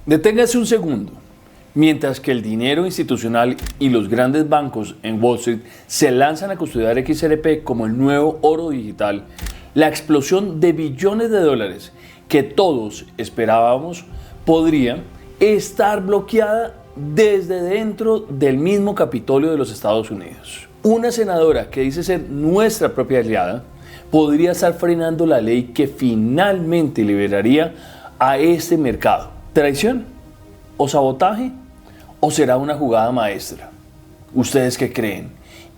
Deténgase un segundo. Mientras que el dinero institucional y los grandes bancos en Wall Street se lanzan a custodiar XRP como el nuevo oro digital, la explosión de billones de dólares que todos esperábamos podría estar bloqueada desde dentro del mismo Capitolio de los Estados Unidos. Una senadora que dice ser nuestra propia aliada podría estar frenando la ley que finalmente liberaría a este mercado. ¿Traición? ¿O sabotaje? ¿O será una jugada maestra? ¿Ustedes qué creen?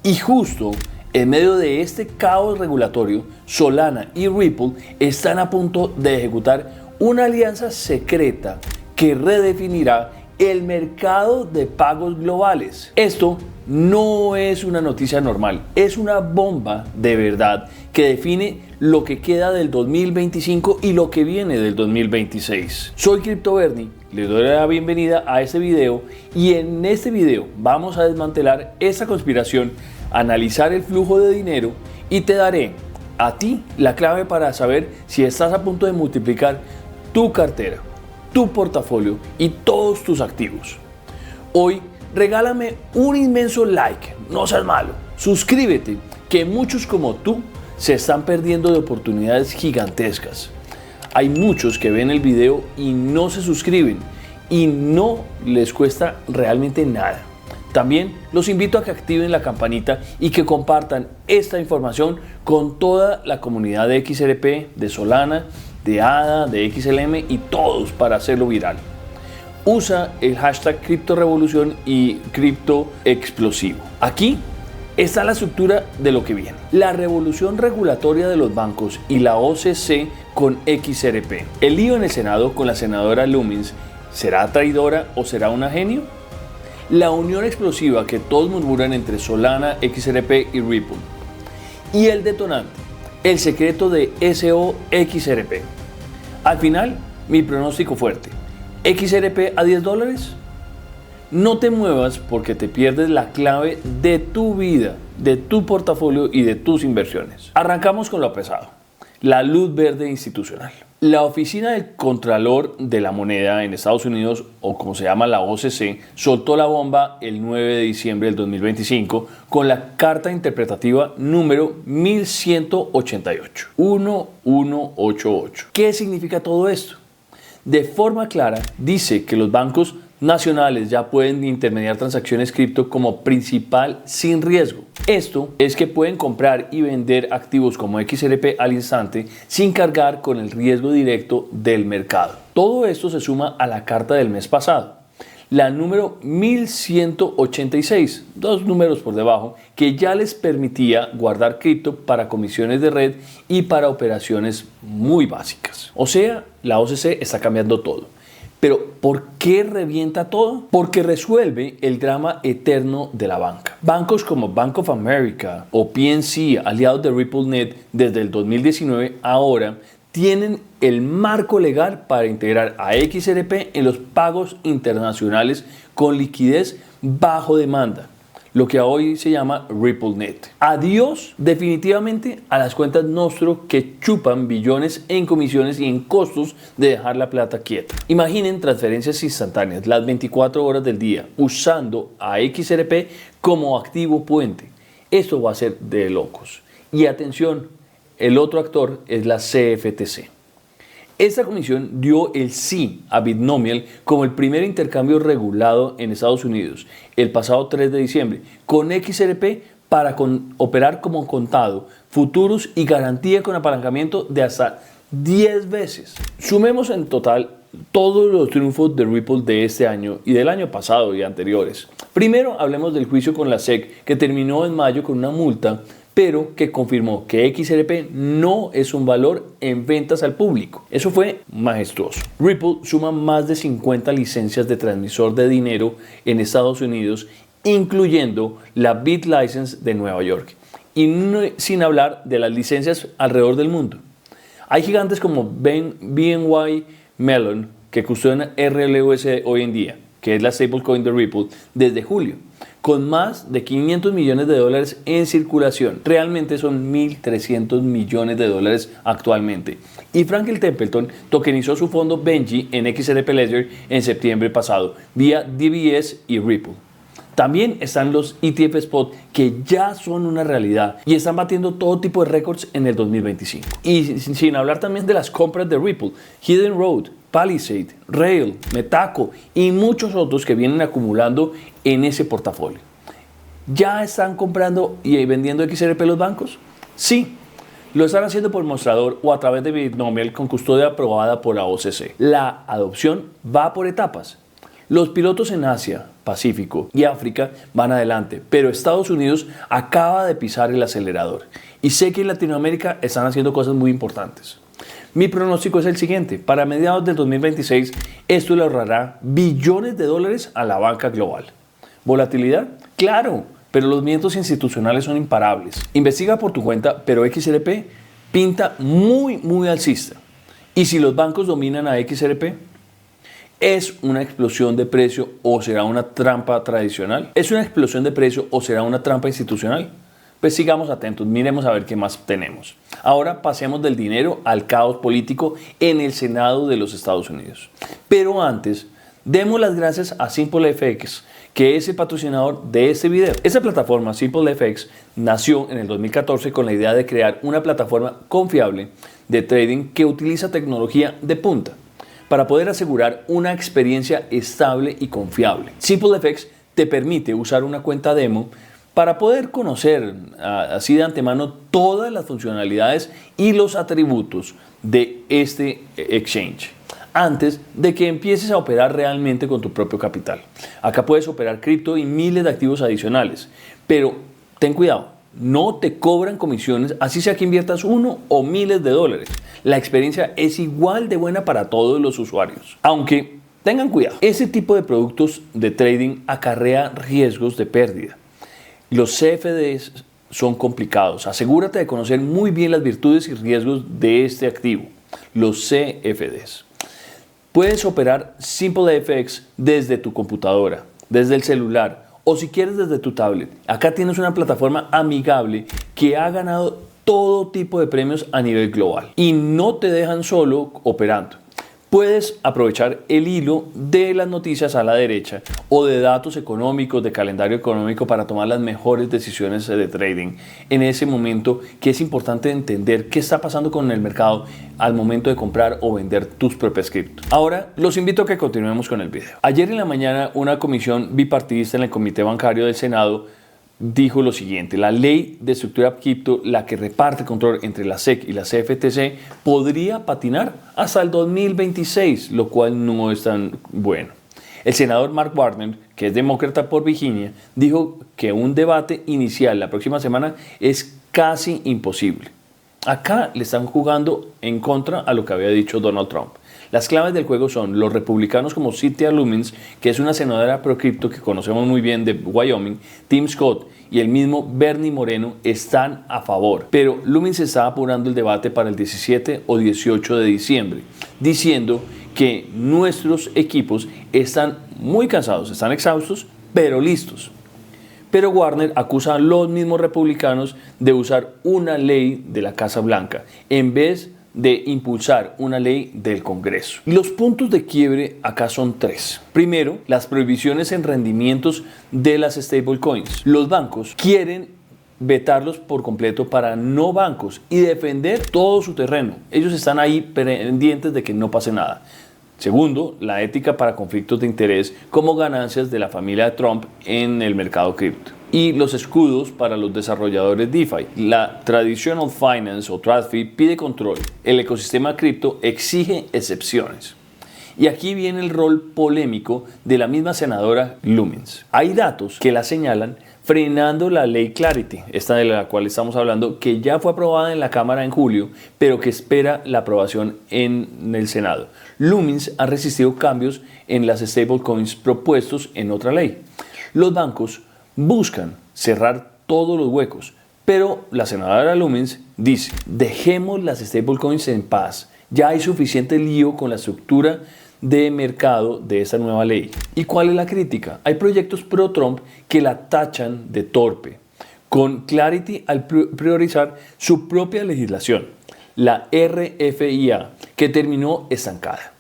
Y justo en medio de este caos regulatorio, Solana y Ripple están a punto de ejecutar una alianza secreta que redefinirá el mercado de pagos globales. Esto no es una noticia normal, es una bomba de verdad que define lo que queda del 2025 y lo que viene del 2026. Soy Crypto Bernie, les doy la bienvenida a este video y en este video vamos a desmantelar esta conspiración, analizar el flujo de dinero y te daré a ti la clave para saber si estás a punto de multiplicar tu cartera, tu portafolio y todos tus activos. Hoy regálame un inmenso like, no seas malo, suscríbete, que muchos como tú se están perdiendo de oportunidades gigantescas. Hay muchos que ven el video y no se suscriben y no les cuesta realmente nada. También los invito a que activen la campanita y que compartan esta información con toda la comunidad de XRP, de Solana, de ADA, de XLM y todos para hacerlo viral. Usa el hashtag CryptoRevolución y CryptoExplosivo. Aquí está la estructura de lo que viene. La revolución regulatoria de los bancos y la OCC con XRP. El lío en el Senado con la senadora Lummis. ¿Será traidora o será una genio? La unión explosiva que todos murmuran entre Solana, XRP y Ripple. Y el detonante, el secreto de SOXRP. Al final, mi pronóstico fuerte. ¿XRP a $10? No te muevas porque te pierdes la clave de tu vida, de tu portafolio y de tus inversiones. Arrancamos con lo pesado, la luz verde institucional. La Oficina del Contralor de la Moneda en Estados Unidos, o como se llama la OCC, soltó la bomba el 9 de diciembre del 2025 con la carta interpretativa número 1188. 1188. ¿Qué significa todo esto? De forma clara, dice que los bancos nacionales ya pueden intermediar transacciones cripto como principal sin riesgo. Esto es que pueden comprar y vender activos como XRP al instante sin cargar con el riesgo directo del mercado. Todo esto se suma a la carta del mes pasado, la número 1186, dos números por debajo, que ya les permitía guardar cripto para comisiones de red y para operaciones muy básicas. O sea, la OCC está cambiando todo. Pero ¿por qué revienta todo? Porque resuelve el drama eterno de la banca. Bancos como Bank of America o PNC, aliados de RippleNet desde el 2019, ahora tienen el marco legal para integrar a XRP en los pagos internacionales con liquidez bajo demanda, lo que hoy se llama RippleNet. Adiós definitivamente a las cuentas Nostro que chupan billones en comisiones y en costos de dejar la plata quieta. Imaginen transferencias instantáneas las 24 horas del día usando a XRP como activo puente. Esto va a ser de locos. Y atención, el otro actor es la CFTC. Esta comisión dio el sí a Binomial como el primer intercambio regulado en Estados Unidos el pasado 3 de diciembre con XRP para operar como contado, futuros y garantía con apalancamiento de hasta 10 veces. Sumemos en total todos los triunfos de Ripple de este año y del año pasado y anteriores. Primero hablemos del juicio con la SEC que terminó en mayo con una multa, pero que confirmó que XRP no es un valor en ventas al público. Eso fue majestuoso. Ripple suma más de 50 licencias de transmisor de dinero en Estados Unidos, incluyendo la BitLicense de Nueva York, y sin hablar de las licencias alrededor del mundo. Hay gigantes como BNY Mellon que custodian RLUSD hoy en día, que es la stablecoin de Ripple, desde julio. con más de 500 millones de dólares en circulación. Realmente son 1.300 millones de dólares actualmente. Y Franklin Templeton tokenizó su fondo Benji en XRP Ledger en septiembre pasado, vía DBS y Ripple. También están los ETF Spot, que ya son una realidad y están batiendo todo tipo de récords en el 2025. Y sin hablar también de las compras de Ripple, Hidden Road, Palisade, Rail, Metaco y muchos otros que vienen acumulando en ese portafolio. ¿Ya están comprando y vendiendo XRP los bancos? Sí. Lo están haciendo por mostrador o a través de Binomial con custodia aprobada por la OCC. La adopción va por etapas. Los pilotos en Asia, Pacífico y África van adelante, pero Estados Unidos acaba de pisar el acelerador. Y sé que en Latinoamérica están haciendo cosas muy importantes. Mi pronóstico es el siguiente: para mediados del 2026 esto le ahorrará billones de dólares a la banca global. ¿Volatilidad? Claro, pero los movimientos institucionales son imparables. Investiga por tu cuenta, pero XRP pinta muy alcista. ¿Y si los bancos dominan a XRP? ¿Es una explosión de precio o será una trampa tradicional? ¿Es una explosión de precio o será una trampa institucional? Pues sigamos atentos, miremos a ver qué más tenemos. Ahora pasemos del dinero al caos político en el Senado de los Estados Unidos. Pero antes, demos las gracias a SimpleFX, que es el patrocinador de este video. Esta plataforma, SimpleFX, nació en el 2014 con la idea de crear una plataforma confiable de trading que utiliza tecnología de punta para poder asegurar una experiencia estable y confiable. SimpleFX te permite usar una cuenta demo para poder conocer así de antemano todas las funcionalidades y los atributos de este exchange antes de que empieces a operar realmente con tu propio capital. Acá puedes operar cripto y miles de activos adicionales, pero ten cuidado, no te cobran comisiones, así sea que inviertas uno o miles de dólares. La experiencia es igual de buena para todos los usuarios. Aunque tengan cuidado, ese tipo de productos de trading acarrea riesgos de pérdida. Los CFDs son complicados. Asegúrate de conocer muy bien las virtudes y riesgos de este activo, los CFDs. Puedes operar SimpleFX desde tu computadora, desde el celular o si quieres desde tu tablet. Acá tienes una plataforma amigable que ha ganado todo tipo de premios a nivel global y no te dejan solo operando. Puedes aprovechar el hilo de las noticias a la derecha o de datos económicos, de calendario económico para tomar las mejores decisiones de trading en ese momento, que es importante entender qué está pasando con el mercado al momento de comprar o vender tus propias cripto. Ahora los invito a que continuemos con el video. Ayer en la mañana una comisión bipartidista en el Comité Bancario del Senado dijo lo siguiente: la ley de estructura cripto, la que reparte control entre la SEC y la CFTC, podría patinar hasta el 2026, lo cual no es tan bueno. El senador Mark Warner, que es demócrata por Virginia, dijo que un debate inicial la próxima semana es casi imposible. Acá le están jugando en contra a lo que había dicho Donald Trump. Las claves del juego son los republicanos como Cynthia Lummis, que es una senadora pro cripto que conocemos muy bien de Wyoming, Tim Scott y el mismo Bernie Moreno están a favor. Pero Lummis está apurando el debate para el 17 o 18 de diciembre, diciendo que nuestros equipos están muy cansados, están exhaustos, pero listos. Pero Warner acusa a los mismos republicanos de usar una ley de la Casa Blanca en vez de impulsar una ley del Congreso. Los puntos de quiebre acá son tres. Primero, las prohibiciones en rendimientos de las stablecoins. Los bancos quieren vetarlos por completo para no bancos y defender todo su terreno. Ellos están ahí pendientes de que no pase nada. Segundo, la ética para conflictos de interés como ganancias de la familia de Trump en el mercado cripto. Y los escudos para los desarrolladores DeFi. La Traditional Finance o TradFi pide control. El ecosistema cripto exige excepciones. Y aquí viene el rol polémico de la misma senadora Lummis. Hay datos que la señalan frenando la ley Clarity, esta de la cual estamos hablando, que ya fue aprobada en la Cámara en julio, pero que espera la aprobación en el Senado. Lummis ha resistido cambios en las stablecoins propuestos en otra ley. Los bancos buscan cerrar todos los huecos, pero la senadora Lummis dice: dejemos las stablecoins en paz, ya hay suficiente lío con la estructura de mercado de esta nueva ley. ¿Y cuál es la crítica? Hay proyectos pro-Trump que la tachan de torpe, con Clarity al priorizar su propia legislación, la RFIA, que terminó estancada.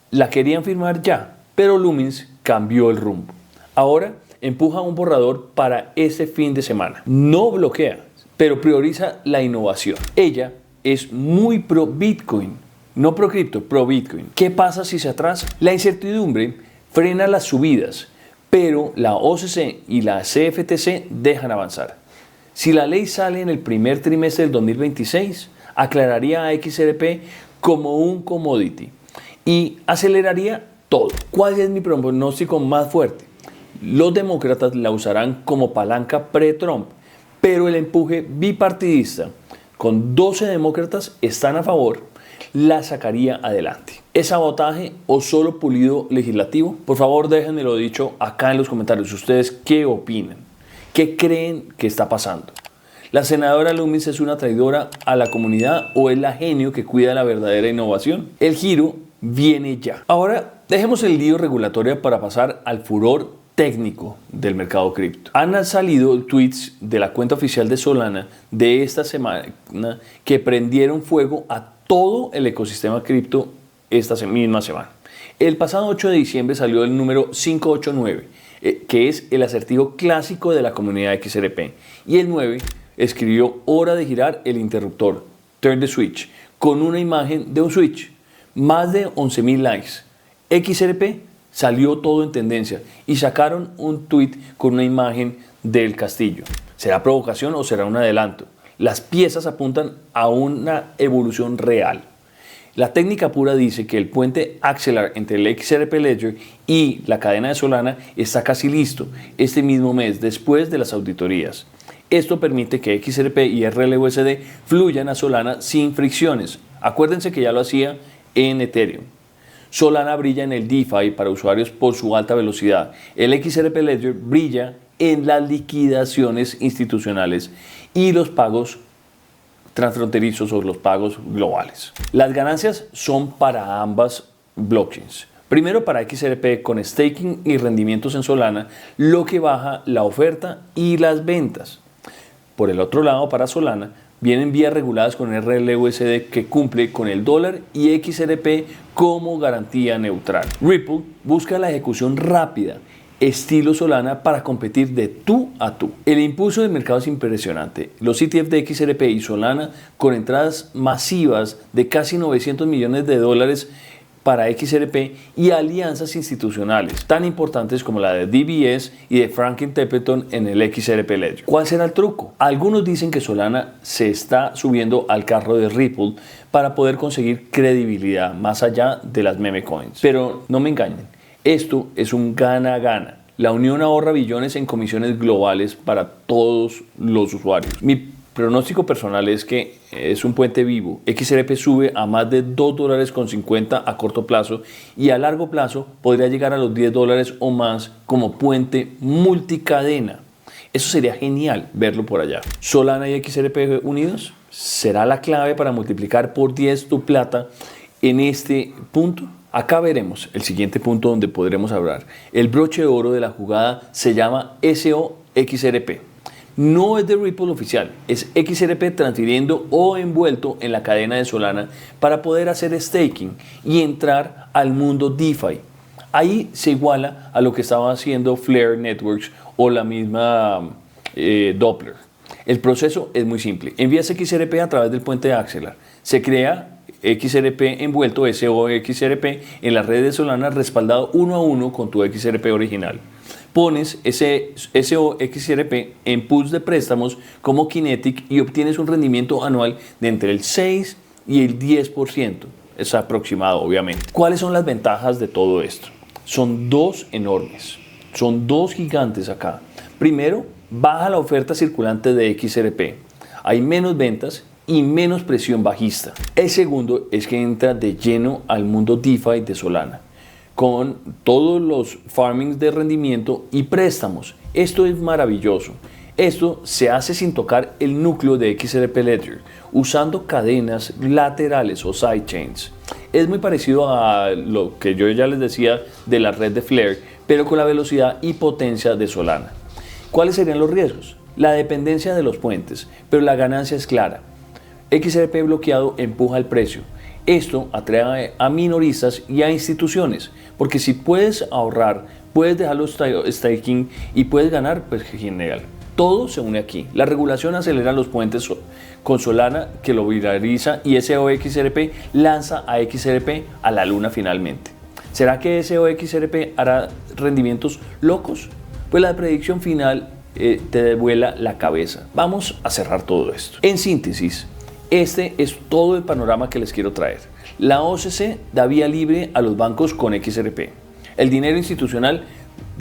La querían firmar ya, pero Lumens cambió el rumbo. Ahora empuja un borrador para este fin de semana. No bloquea, pero prioriza la innovación. Ella es muy pro Bitcoin, no pro cripto, pro Bitcoin. ¿Qué pasa si se atrasa? La incertidumbre frena las subidas, pero la OCC y la CFTC dejan avanzar. Si la ley sale en el primer trimestre del 2026, aclararía a XRP como un commodity y aceleraría todo. ¿Cuál es mi pronóstico más fuerte? Los demócratas la usarán como palanca pre-Trump, pero el empuje bipartidista, con 12 demócratas están a favor, la sacaría adelante. ¿Es sabotaje o solo pulido legislativo? Por favor, déjenmelo dicho acá en los comentarios. ¿Ustedes qué opinan? ¿Qué creen que está pasando? ¿La senadora Lumens es una traidora a la comunidad o es la genio que cuida la verdadera innovación? El giro viene ya. Ahora, dejemos el lío regulatorio para pasar al furor técnico del mercado cripto. Han salido tweets de la cuenta oficial de Solana de esta semana que prendieron fuego a todo el ecosistema cripto esta misma semana. El pasado 8 de diciembre salió el número 589, que es el acertijo clásico de la comunidad XRP. Y el 9 escribió hora de girar el interruptor, turn the switch, con una imagen de un switch. Más de 11.000 likes. XRP salió todo en tendencia y sacaron un tweet con una imagen del castillo. ¿Será provocación o será un adelanto? Las piezas apuntan a una evolución real. La técnica pura dice que el puente Axelar entre el XRP Ledger y la cadena de Solana está casi listo este mismo mes después de las auditorías. Esto permite que XRP y RLUSD fluyan a Solana sin fricciones. Acuérdense que ya lo hacía en Ethereum. Solana brilla en el DeFi para usuarios por su alta velocidad. El XRP Ledger brilla en las liquidaciones institucionales y los pagos transfronterizos o los pagos globales. Las ganancias son para ambas blockchains. Primero para XRP con staking y rendimientos en Solana, lo que baja la oferta y las ventas. Por el otro lado, para Solana, vienen vías reguladas con RLUSD que cumple con el dólar y XRP como garantía neutral. Ripple busca la ejecución rápida, estilo Solana, para competir de tú a tú. El impulso del mercado es impresionante. Los ETF de XRP y Solana con entradas masivas de casi 900 millones de dólares para XRP y alianzas institucionales tan importantes como la de DBS y de Franklin Templeton en el XRP Ledger. ¿Cuál será el truco? Algunos dicen que Solana se está subiendo al carro de Ripple para poder conseguir credibilidad más allá de las meme coins. Pero no me engañen, esto es un gana-gana. La unión ahorra billones en comisiones globales para todos los usuarios. Mi pronóstico personal es que es un puente vivo. XRP sube a más de $2.50 a corto plazo y a largo plazo podría llegar a los $10 o más como puente multicadena. Eso sería genial verlo por allá. Solana y XRP unidos será la clave para multiplicar por 10 tu plata en este punto. Acá veremos el siguiente punto donde podremos hablar. El broche de oro de la jugada se llama SOXRP. No es de Ripple oficial, es XRP transfiriendo o envuelto en la cadena de Solana para poder hacer staking y entrar al mundo DeFi. Ahí se iguala a lo que estaba haciendo Flare Networks o la misma Doppler. El proceso es muy simple. Envías XRP a través del puente de Axelar. Se crea XRP envuelto, SOXRP, en la red de Solana respaldado uno a uno con tu XRP original. Pones ese SOXRP en pools de préstamos como Kinetic y obtienes un rendimiento anual de entre el 6 y el 10%. Es aproximado, obviamente. ¿Cuáles son las ventajas de todo esto? Son dos enormes. Son dos gigantes acá. Primero, baja la oferta circulante de XRP. Hay menos ventas y menos presión bajista. El segundo es que entra de lleno al mundo DeFi de Solana, con todos los farmings de rendimiento y préstamos. Esto es maravilloso. Esto se hace sin tocar el núcleo de XRP Ledger, usando cadenas laterales o sidechains. Es muy parecido a lo que yo ya les decía de la red de Flare, pero con la velocidad y potencia de Solana. ¿Cuáles serían los riesgos? La dependencia de los puentes, pero la ganancia es clara. XRP bloqueado empuja el precio. Esto atrae a minoristas y a instituciones, porque si puedes ahorrar, puedes dejarlo staking y puedes ganar, pues genial. Todo se une aquí. La regulación acelera los puentes con Solana, que lo viraliza, y SOXRP lanza a XRP a la luna finalmente. ¿Será que SOXRP hará rendimientos locos? Pues la predicción final te vuela la cabeza. Vamos a cerrar todo esto. En síntesis, este es todo el panorama que les quiero traer. La OCC da vía libre a los bancos con XRP. El dinero institucional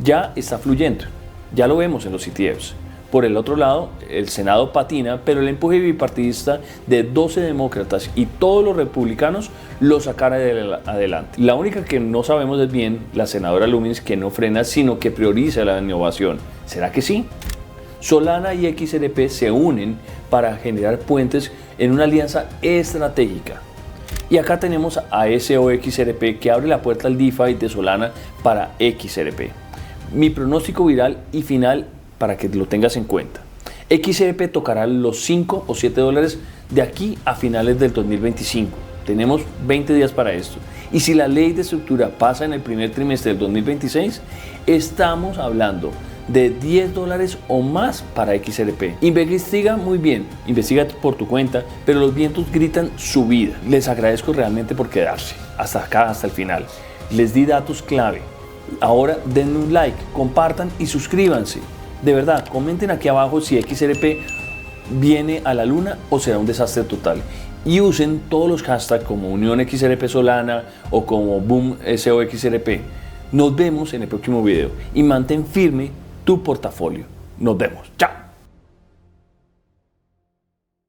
ya está fluyendo. Ya lo vemos en los ETFs. Por el otro lado, el Senado patina, pero el empuje bipartidista de 12 demócratas y todos los republicanos lo sacará adelante. La única que no sabemos es bien la senadora Lummis, que no frena, sino que prioriza la innovación. ¿Será que sí? Solana y XRP se unen para generar puentes en una alianza estratégica. Y acá tenemos a SOXRP, que abre la puerta al DeFi de Solana para XRP. Mi pronóstico viral y final para que lo tengas en cuenta. XRP tocará los 5 o 7 dólares de aquí a finales del 2025. Tenemos 20 días para esto. Y si la ley de estructura pasa en el primer trimestre del 2026, estamos hablando de 10 dólares o más para XRP. Investiga muy bien, investiga por tu cuenta, pero los vientos gritan subida. Les agradezco realmente por quedarse hasta acá, hasta el final. Les di datos clave. Ahora denle un like, compartan y suscríbanse. De verdad, comenten aquí abajo si XRP viene a la luna o será un desastre total. Y usen todos los hashtags como Unión XRP Solana o como Boom SOXRP. Nos vemos en el próximo video y mantén firme tu portafolio. Nos vemos. Chao.